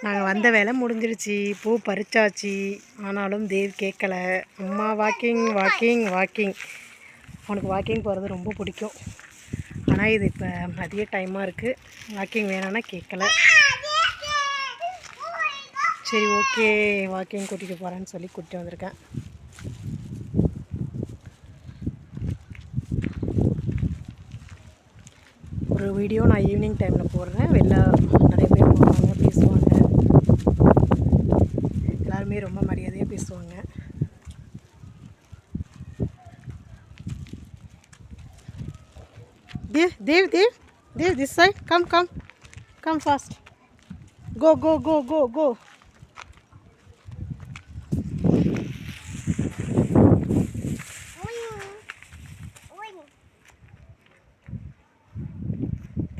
நாங்கள் வந்த வேலை முடிஞ்சிருச்சு, பூ பறிச்சாச்சு. ஆனாலும் தேவ் கேட்கல. அம்மா வாக்கிங் வாக்கிங் வாக்கிங். அவனுக்கு வாக்கிங் போகிறது ரொம்ப பிடிக்கும். ஆனால் இது இப்போ மதிய டைமாக இருக்குது, வாக்கிங் வேணான்னா கேட்கல. சரி ஓகே வாக்கிங் கூட்டிகிட்டு போகிறேன்னு சொல்லி கூட்டிகிட்டு வந்திருக்கேன். ஒரு வீடியோ நான் ஈவினிங் டைமில் போடுறேன். வெளில நிறைய பேர் போவாங்க, பேசுவாங்க. எல்லாருமே ரொம்ப மரியாதையாக பேசுவாங்க. Dev Dev Dev Dev this side come come come fast. Go go go go go.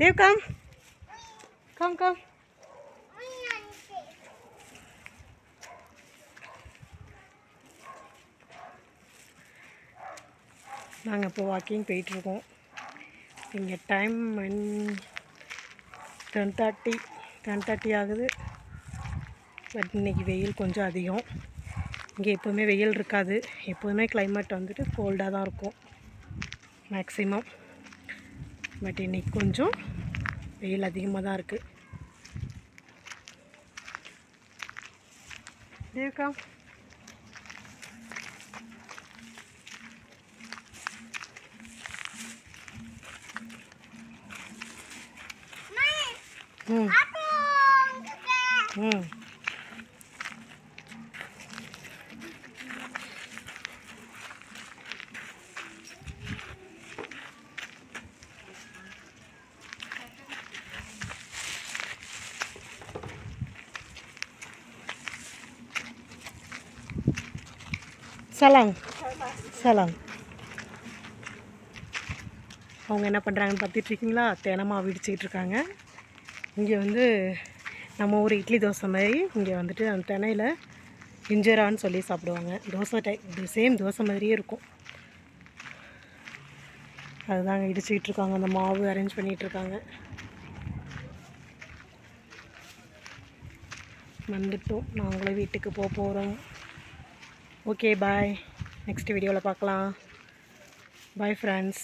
Dev, come. Come, come. நாங்கள் இப்போ வாக்கிங் போயிட்டுருக்கோம். இங்கே டைம் 10:30 ஆகுது. பட் இன்றைக்கி வெயில் கொஞ்சம் அதிகம். இங்கே எப்போவுமே வெயில் இருக்காது. எப்போதுமே கிளைமேட் வந்துட்டு கோல்டாக தான் இருக்கும் மேக்ஸிமம். பட் இன்றைக்கி கொஞ்சம் வெயில் அதிகமாக தான் இருக்குது. தேவ்கா சலாம் சலாம். அவங்க என்ன பண்ணுறாங்கன்னு பார்த்துட்ருக்கீங்களா? தினமாக விடிச்சிக்கிட்டு இருக்காங்க. இங்கே வந்து நம்ம ஊர் இட்லி தோசை மாதிரி இங்கே வந்துட்டு அந்த தினையில் இஞ்சரான்னு சொல்லி சாப்பிடுவாங்க. தோசை சேம் தோசை மாதிரியே இருக்கும். அதுதாங்க இடிச்சிக்கிட்டு இருக்காங்க. அந்த மாவு அரேஞ்ச் பண்ணிகிட்ருக்காங்க. வந்துட்டோம், நாங்களும் வீட்டுக்கு போகிறோம். Okay bye. நெக்ஸ்ட் வீடியோவில் பார்க்கலாம். Bye friends.